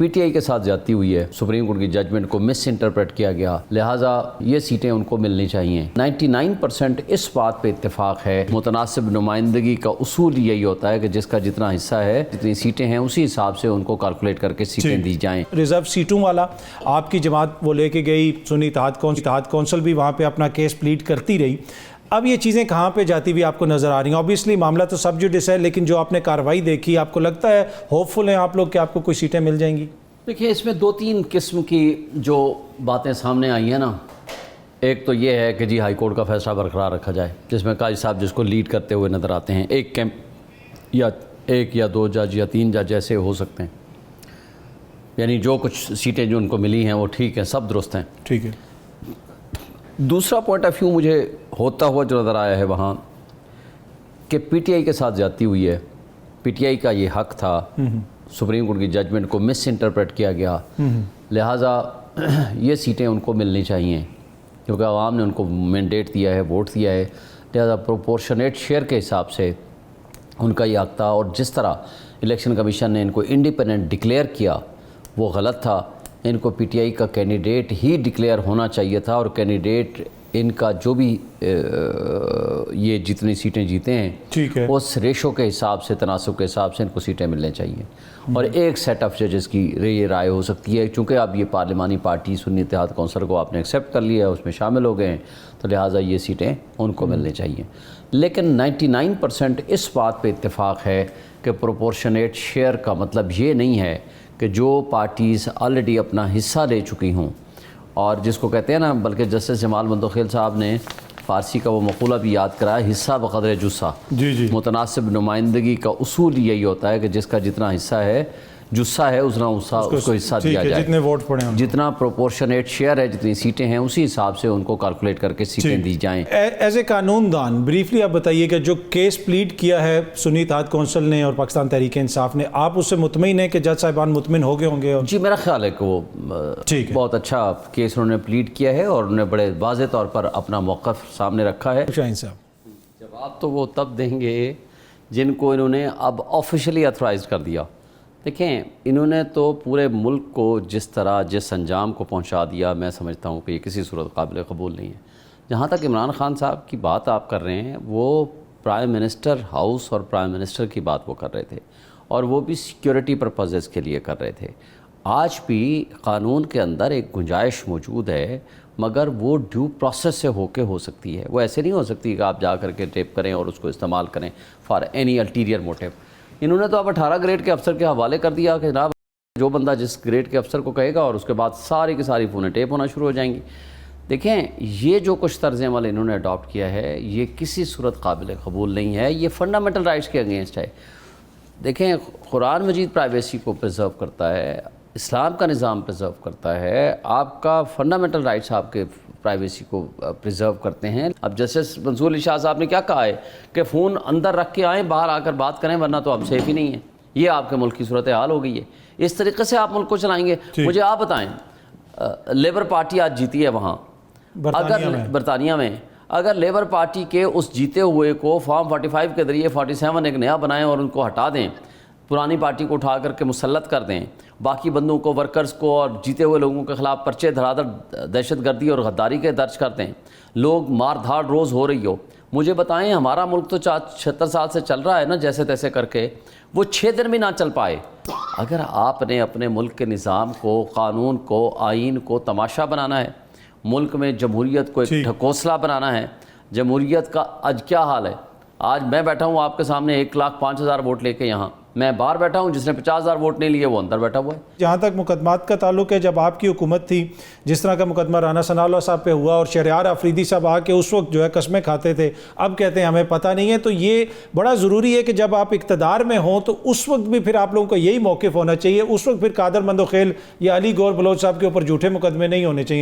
P T I کے ساتھ زیادتی ہوئی ہے، سپریم کورٹ کی ججمنٹ کو مس انٹرپریٹ کیا گیا، لہٰذا یہ سیٹیں ان کو ملنی چاہیے۔ 99% اس بات پہ اتفاق ہے، متناسب نمائندگی کا اصول یہی ہوتا ہے کہ جس کا جتنا حصہ ہے، جتنی سیٹیں ہیں، اسی حساب سے ان کو کیلکولیٹ کر کے سیٹیں دی جائیں۔ ریزرو سیٹوں والا آپ کی جماعت وہ لے کے گئی، سنی اتحاد کونسل بھی وہاں پہ اپنا کیس پلیڈ کرتی رہی۔ اب یہ چیزیں کہاں پہ جاتی ہوئی آپ کو نظر آ رہی ہیں؟ اوبیسلی معاملہ تو سب جوڈس ہے، لیکن جو آپ نے کارروائی دیکھی، آپ کو لگتا ہے ہوپ فل ہیں آپ لوگ کہ آپ کو کوئی سیٹیں مل جائیں گی؟ دیکھیں، اس میں 2-3 قسم کی جو باتیں سامنے آئی ہیں نا، ایک تو یہ ہے کہ جی ہائی کورٹ کا فیصلہ برقرار رکھا جائے، جس میں قاضی صاحب جس کو لیڈ کرتے ہوئے نظر آتے ہیں، ایک یا 2 جج یا 3 جج ایسے ہو سکتے ہیں، یعنی جو کچھ سیٹیں جو ان کو ملی ہیں وہ ٹھیک ہیں، سب درست ہیں۔ ٹھیک ہے۔ دوسرا پوائنٹ آف ویو مجھے ہوتا ہوا جو نظر آیا ہے وہاں کہ پی ٹی آئی کے ساتھ زیادتی ہوئی ہے، پی ٹی آئی کا یہ حق تھا، سپریم کورٹ کی ججمنٹ کو مس انٹرپریٹ کیا گیا، لہٰذا یہ سیٹیں ان کو ملنی چاہیے کیونکہ عوام نے ان کو مینڈیٹ دیا ہے، ووٹ دیا ہے، لہٰذا پروپورشنیٹ شیئر کے حساب سے ان کا یہ حق تھا، اور جس طرح الیکشن کمیشن نے ان کو انڈیپینڈنٹ ڈکلیئر کیا وہ غلط تھا۔ ان کو پی ٹی آئی کا کینڈیڈیٹ ہی ڈکلیئر ہونا چاہیے تھا، اور کینڈیڈیٹ ان کا جو بھی یہ جتنی سیٹیں جیتے ہیں اس ریشو کے حساب سے، تناسب کے حساب سے ان کو سیٹیں ملنے چاہیے، اور ایک سیٹ آف ججز کی یہ رائے ہو سکتی ہے، چونکہ اب یہ پارلیمانی پارٹی سنی اتحاد کونسل کو آپ نے ایکسیپٹ کر لیا ہے، اس میں شامل ہو گئے ہیں، تو لہٰذا یہ سیٹیں ان کو ملنے چاہیے۔ لیکن 99% اس بات پہ اتفاق ہے کہ پروپورشنیٹ شیئر کا مطلب یہ نہیں ہے کہ جو پارٹیز آلریڈی اپنا حصہ لے چکی ہوں، اور جس کو کہتے ہیں نا، بلکہ جسٹس جمال مندوخیل صاحب نے فارسی کا وہ مقولہ بھی یاد کرایا، حصہ بقدر جثہ۔ متناسب نمائندگی کا اصول یہی ہوتا ہے کہ جس کا جتنا حصہ ہے، جثہ ہے، اس کو حصہ دیا جائے، جتنے ووٹ پڑے ہیں، جتنا پروپورشنیٹ شیئر ہے، جتنی سیٹیں ہیں، اسی حساب سے ان کو کیلکولیٹ کر کے سیٹیں دی جائیں۔ ایز اے قانون دان بریفلی آپ بتائیے کہ جو کیس پلیڈ کیا ہے سنی اتحاد کونسل نے اور پاکستان تحریک انصاف نے، آپ اس سے مطمئن ہیں کہ جج صاحبان مطمئن ہو گئے ہوں گے؟ جی، میرا خیال ہے کہ وہ بہت اچھا کیس انہوں نے پلیڈ کیا ہے، اور انہوں نے بڑے واضح طور پر اپنا موقف سامنے رکھا ہے۔ شاہین صاحب، جواب تو وہ تب دیں گے جن کو انہوں نے اب آفیشلی ایتھورائز کر دیا۔ دیکھیں، انہوں نے تو پورے ملک کو جس طرح جس انجام کو پہنچا دیا، میں سمجھتا ہوں کہ یہ کسی صورت قابل قبول نہیں ہے۔ جہاں تک عمران خان صاحب کی بات آپ کر رہے ہیں، وہ پرائم منسٹر ہاؤس اور پرائم منسٹر کی بات وہ کر رہے تھے، اور وہ بھی سیکیورٹی پرپزز کے لیے کر رہے تھے۔ آج بھی قانون کے اندر ایک گنجائش موجود ہے، مگر وہ ڈیو پروسیس سے ہو سکتی ہے، وہ ایسے نہیں ہو سکتی کہ آپ جا کر کے ٹیپ کریں اور اس کو استعمال کریں فار اینی الٹیریئر موٹیو۔ انہوں نے تو اب 18 گریڈ کے افسر کے حوالے کر دیا کہ جناب جو بندہ جس گریڈ کے افسر کو کہے گا، اور اس کے بعد ساری کی ساری فونیں ٹیپ ہونا شروع ہو جائیں گی۔ دیکھیں، یہ جو کچھ طرز عمل انہوں نے اڈاپٹ کیا ہے، یہ کسی صورت قابل قبول نہیں ہے، یہ فنڈامنٹل رائٹس کے اگینسٹ ہے۔ دیکھیں، قرآن مجید پرائیویسی کو پرزرو کرتا ہے، اسلام کا نظام پرزرو کرتا ہے، آپ کا فنڈامنٹل رائٹس آپ کے پرائیویسی کو پرزرو کرتے ہیں۔ اب جسٹس منصور علی شاہ صاحب نے کیا کہا ہے کہ فون اندر رکھ کے آئیں، باہر آ کر بات کریں، ورنہ تو آپ سیف ہی نہیں ہیں۔ یہ آپ کے ملک کی صورتحال ہو گئی ہے، اس طریقے سے آپ ملک کو چلائیں گے؟ مجھے آپ بتائیں، لیبر پارٹی آج جیتی ہے وہاں برطانیہ میں، اگر لیبر پارٹی کے اس جیتے ہوئے کو فارم 45 کے ذریعے 47 ایک نیا بنائیں اور ان کو ہٹا دیں، پرانی پارٹی کو اٹھا کر کے مسلط کر دیں، باقی بندوں کو، ورکرز کو اور جیتے ہوئے لوگوں کے خلاف پرچے دھڑا دھڑ دہشت گردی اور غداری کے درج کر دیں، لوگ مار دھاڑ روز ہو رہی ہو، مجھے بتائیں، ہمارا ملک تو 76 سال سے چل رہا ہے نا جیسے تیسے کر کے، وہ 6 دن بھی نہ چل پائے۔ اگر آپ نے اپنے ملک کے نظام کو، قانون کو، آئین کو تماشا بنانا ہے، ملک میں جمہوریت کو ایک ڈھکوسلا بنانا ہے، جمہوریت کا آج کیا حال ہے؟ آج میں بیٹھا ہوں آپ کے سامنے 1,05,000 ووٹ لے کے، یہاں میں باہر بیٹھا ہوں، جس نے 50,000 ووٹ نہیں لیے وہ اندر بیٹھا ہوا ہے۔ جہاں تک مقدمات کا تعلق ہے، جب آپ کی حکومت تھی، جس طرح کا مقدمہ رانا ثناء اللہ صاحب پہ ہوا اور شہریار آفریدی صاحب آ کے اس وقت جو ہے قسمیں کھاتے تھے، اب کہتے ہیں ہمیں پتہ نہیں ہے، تو یہ بڑا ضروری ہے کہ جب آپ اقتدار میں ہوں تو اس وقت بھی پھر آپ لوگوں کو یہی موقف ہونا چاہیے، اس وقت پھر قادر مندوخیل یا علی گور بلوچ صاحب کے اوپر جھوٹے مقدمے نہیں ہونے چاہیے۔